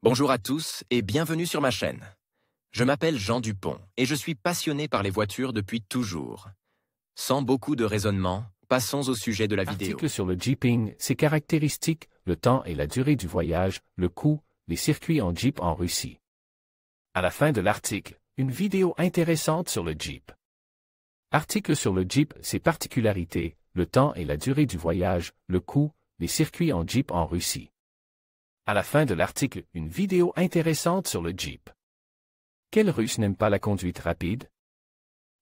Bonjour à tous et bienvenue sur ma chaîne. Je m'appelle Jean Dupont et je suis passionné par les voitures depuis toujours. Sans beaucoup de raisonnement, passons au sujet de la vidéo. Article sur le Jeeping, ses caractéristiques, le temps et la durée du voyage, le coût, les circuits en Jeep en Russie. À la fin de l'article, une vidéo intéressante sur le Jeep. Article sur le Jeep, ses particularités, le temps et la durée du voyage, le coût, les circuits en Jeep en Russie. À la fin de l'article, une vidéo intéressante sur le Jeep. Quel Russe n'aime pas la conduite rapide?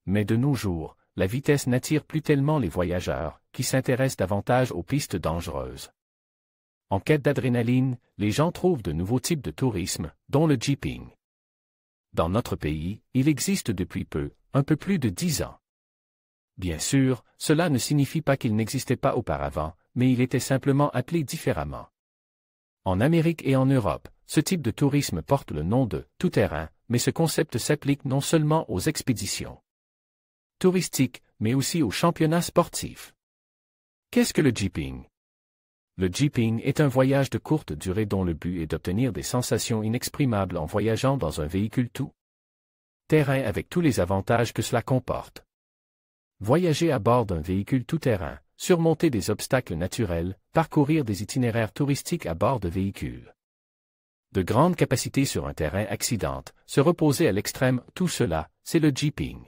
Mais de nos jours, la vitesse n'attire plus tellement les voyageurs, qui s'intéressent davantage aux pistes dangereuses. En quête d'adrénaline, les gens trouvent de nouveaux types de tourisme, dont le Jeeping. Dans notre pays, il existe depuis peu, un peu plus de 10 ans. Bien sûr, cela ne signifie pas qu'il n'existait pas auparavant, mais il était simplement appelé différemment. En Amérique et en Europe, ce type de tourisme porte le nom de « tout-terrain », mais ce concept s'applique non seulement aux expéditions touristiques, mais aussi aux championnats sportifs. Qu'est-ce que le Jeeping? Le Jeeping est un voyage de courte durée dont le but est d'obtenir des sensations inexprimables en voyageant dans un véhicule tout-terrain avec tous les avantages que cela comporte. Voyager à bord d'un véhicule tout-terrain, surmonter des obstacles naturels, parcourir des itinéraires touristiques à bord de véhicules de grande capacité sur un terrain accidente, se reposer à l'extrême, tout cela, c'est le Jeeping.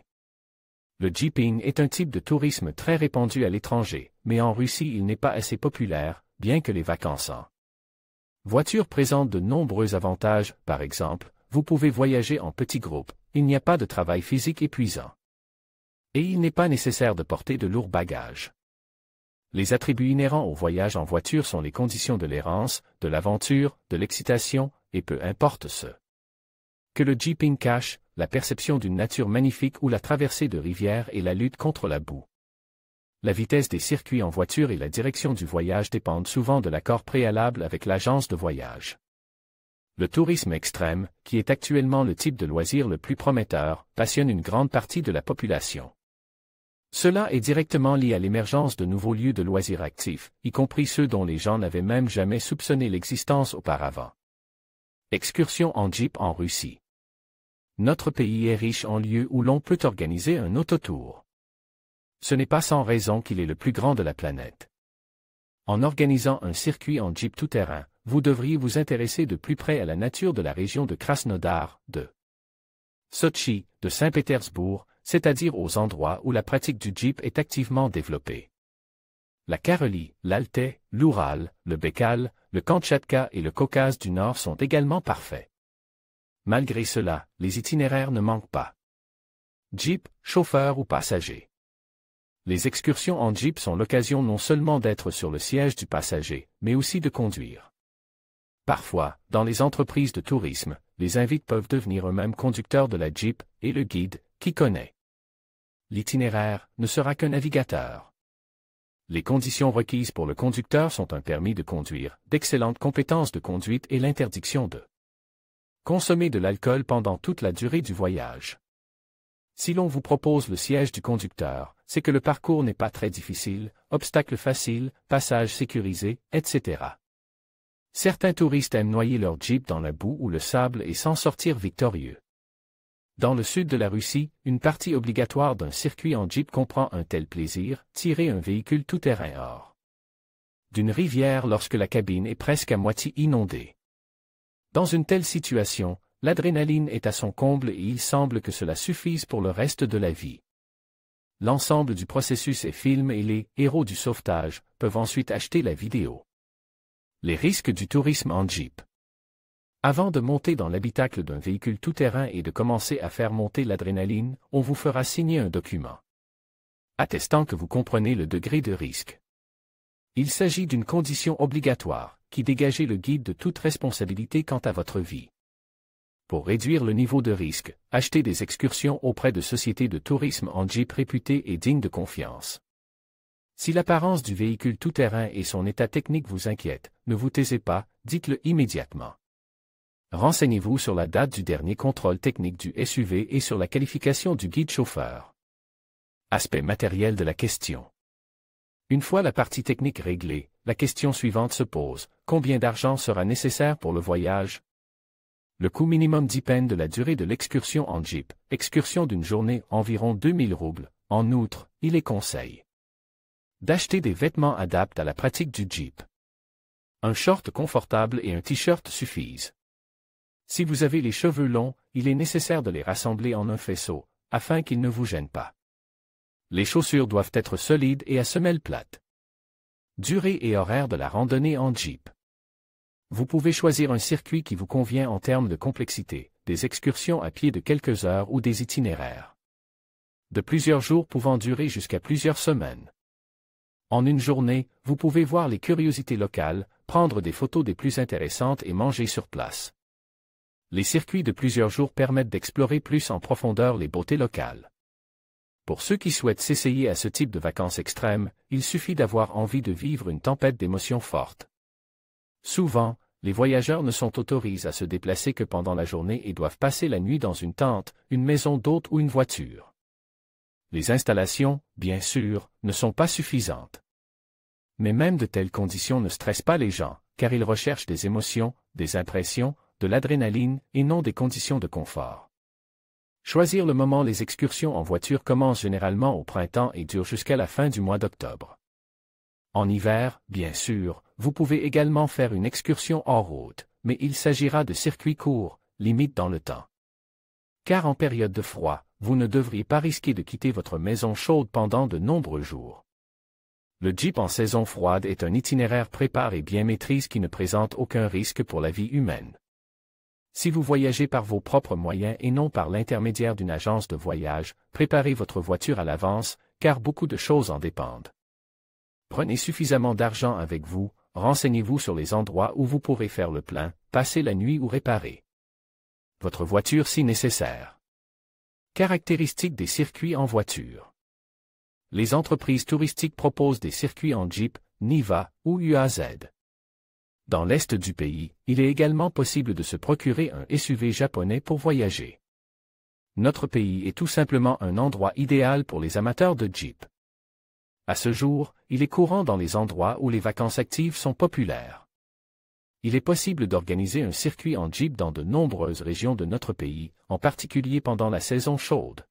Le Jeeping est un type de tourisme très répandu à l'étranger, mais en Russie il n'est pas assez populaire, bien que les vacances en voiture présentent de nombreux avantages, par exemple, vous pouvez voyager en petits groupes, il n'y a pas de travail physique épuisant. Et il n'est pas nécessaire de porter de lourds bagages. Les attributs inhérents au voyage en voiture sont les conditions de l'errance, de l'aventure, de l'excitation, et peu importe ce que le Jeeping cache, la perception d'une nature magnifique ou la traversée de rivières et la lutte contre la boue. La vitesse des circuits en voiture et la direction du voyage dépendent souvent de l'accord préalable avec l'agence de voyage. Le tourisme extrême, qui est actuellement le type de loisir le plus prometteur, passionne une grande partie de la population. Cela est directement lié à l'émergence de nouveaux lieux de loisirs actifs, y compris ceux dont les gens n'avaient même jamais soupçonné l'existence auparavant. Excursion en Jeep en Russie. Notre pays est riche en lieux où l'on peut organiser un autotour. Ce n'est pas sans raison qu'il est le plus grand de la planète. En organisant un circuit en Jeep tout-terrain, vous devriez vous intéresser de plus près à la nature de la région de Krasnodar, de Sotchi, de Saint-Pétersbourg, c'est-à-dire aux endroits où la pratique du Jeep est activement développée. La Carélie, l'Altaï, l'Oural, le Baïkal, le Kamtchatka et le Caucase du Nord sont également parfaits. Malgré cela, les itinéraires ne manquent pas. Jeep, chauffeur ou passager. Les excursions en Jeep sont l'occasion non seulement d'être sur le siège du passager, mais aussi de conduire. Parfois, dans les entreprises de tourisme, les invités peuvent devenir eux-mêmes conducteurs de la Jeep, et le guide, qui connaît l'itinéraire, ne sera qu'un navigateur. Les conditions requises pour le conducteur sont un permis de conduire, d'excellentes compétences de conduite et l'interdiction de consommer de l'alcool pendant toute la durée du voyage. Si l'on vous propose le siège du conducteur, c'est que le parcours n'est pas très difficile, obstacles faciles, passages sécurisés, etc. Certains touristes aiment noyer leur Jeep dans la boue ou le sable et s'en sortir victorieux. Dans le sud de la Russie, une partie obligatoire d'un circuit en Jeep comprend un tel plaisir, tirer un véhicule tout-terrain hors d'une rivière lorsque la cabine est presque à moitié inondée. Dans une telle situation, l'adrénaline est à son comble et il semble que cela suffise pour le reste de la vie. L'ensemble du processus est filmé et les « héros du sauvetage » peuvent ensuite acheter la vidéo. Les risques du tourisme en Jeep. Avant de monter dans l'habitacle d'un véhicule tout-terrain et de commencer à faire monter l'adrénaline, on vous fera signer un document attestant que vous comprenez le degré de risque. Il s'agit d'une condition obligatoire, qui dégage le guide de toute responsabilité quant à votre vie. Pour réduire le niveau de risque, achetez des excursions auprès de sociétés de tourisme en Jeep réputées et dignes de confiance. Si l'apparence du véhicule tout-terrain et son état technique vous inquiètent, ne vous taisez pas, dites-le immédiatement. Renseignez-vous sur la date du dernier contrôle technique du SUV et sur la qualification du guide chauffeur. Aspect matériel de la question. Une fois la partie technique réglée, la question suivante se pose, combien d'argent sera nécessaire pour le voyage? Le coût minimum dépend de la durée de l'excursion en Jeep. Excursion d'une journée, environ 2000 roubles. En outre, il est conseil d'acheter des vêtements adaptés à la pratique du Jeep. Un short confortable et un t-shirt suffisent. Si vous avez les cheveux longs, il est nécessaire de les rassembler en un faisceau, afin qu'ils ne vous gênent pas. Les chaussures doivent être solides et à semelles plates. Durée et horaire de la randonnée en Jeep. Vous pouvez choisir un circuit qui vous convient en termes de complexité, des excursions à pied de quelques heures ou des itinéraires de plusieurs jours pouvant durer jusqu'à plusieurs semaines. En une journée, vous pouvez voir les curiosités locales, prendre des photos des plus intéressantes et manger sur place. Les circuits de plusieurs jours permettent d'explorer plus en profondeur les beautés locales. Pour ceux qui souhaitent s'essayer à ce type de vacances extrêmes, il suffit d'avoir envie de vivre une tempête d'émotions fortes. Souvent, les voyageurs ne sont autorisés à se déplacer que pendant la journée et doivent passer la nuit dans une tente, une maison d'hôte ou une voiture. Les installations, bien sûr, ne sont pas suffisantes. Mais même de telles conditions ne stressent pas les gens, car ils recherchent des émotions, des impressions, de l'adrénaline et non des conditions de confort. Choisir le moment. Les excursions en voiture commencent généralement au printemps et durent jusqu'à la fin du mois d'octobre. En hiver, bien sûr, vous pouvez également faire une excursion hors route, mais il s'agira de circuits courts, limites dans le temps. Car en période de froid, vous ne devriez pas risquer de quitter votre maison chaude pendant de nombreux jours. Le Jeep en saison froide est un itinéraire préparé et bien maîtrisé qui ne présente aucun risque pour la vie humaine. Si vous voyagez par vos propres moyens et non par l'intermédiaire d'une agence de voyage, préparez votre voiture à l'avance, car beaucoup de choses en dépendent. Prenez suffisamment d'argent avec vous, renseignez-vous sur les endroits où vous pourrez faire le plein, passer la nuit ou réparer votre voiture si nécessaire. Caractéristiques des circuits en voiture. Les entreprises touristiques proposent des circuits en Jeep, Niva ou UAZ. Dans l'est du pays, il est également possible de se procurer un SUV japonais pour voyager. Notre pays est tout simplement un endroit idéal pour les amateurs de Jeep. À ce jour, il est courant dans les endroits où les vacances actives sont populaires. Il est possible d'organiser un circuit en Jeep dans de nombreuses régions de notre pays, en particulier pendant la saison chaude.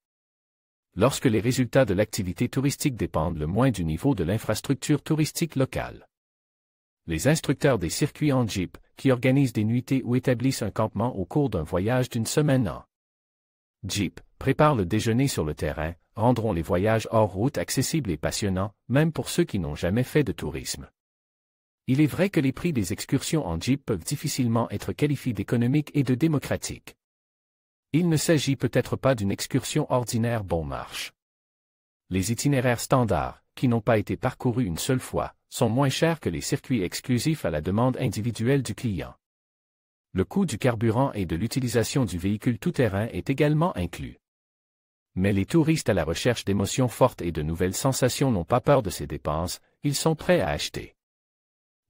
Lorsque les résultats de l'activité touristique dépendent le moins du niveau de l'infrastructure touristique locale. Les instructeurs des circuits en Jeep, qui organisent des nuitées ou établissent un campement au cours d'un voyage d'une semaine en Jeep, préparent le déjeuner sur le terrain, rendront les voyages hors route accessibles et passionnants, même pour ceux qui n'ont jamais fait de tourisme. Il est vrai que les prix des excursions en Jeep peuvent difficilement être qualifiés d'économiques et de démocratiques. Il ne s'agit peut-être pas d'une excursion ordinaire bon marche. Les itinéraires standards, qui n'ont pas été parcourus une seule fois, sont moins chers que les circuits exclusifs à la demande individuelle du client. Le coût du carburant et de l'utilisation du véhicule tout-terrain est également inclus. Mais les touristes à la recherche d'émotions fortes et de nouvelles sensations n'ont pas peur de ces dépenses, ils sont prêts à acheter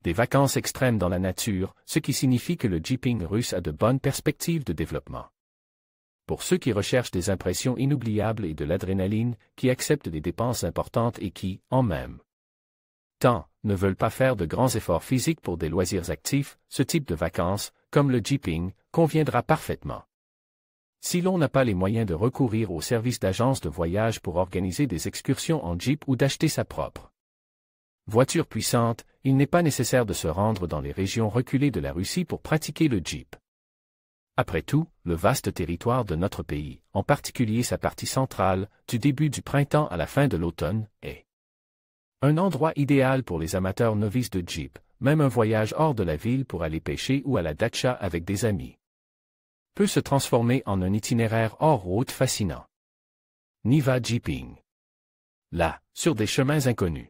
des vacances extrêmes dans la nature, ce qui signifie que le jeeping russe a de bonnes perspectives de développement. Pour ceux qui recherchent des impressions inoubliables et de l'adrénaline, qui acceptent des dépenses importantes et qui, en même temps, ne veulent pas faire de grands efforts physiques pour des loisirs actifs, ce type de vacances, comme le jeeping, conviendra parfaitement. Si l'on n'a pas les moyens de recourir aux services d'agences de voyage pour organiser des excursions en Jeep ou d'acheter sa propre voiture puissante, il n'est pas nécessaire de se rendre dans les régions reculées de la Russie pour pratiquer le Jeep. Après tout, le vaste territoire de notre pays, en particulier sa partie centrale, du début du printemps à la fin de l'automne, est un endroit idéal pour les amateurs novices de Jeep, même un voyage hors de la ville pour aller pêcher ou à la datcha avec des amis peut se transformer en un itinéraire hors route fascinant. Niva Jeeping. Là, sur des chemins inconnus.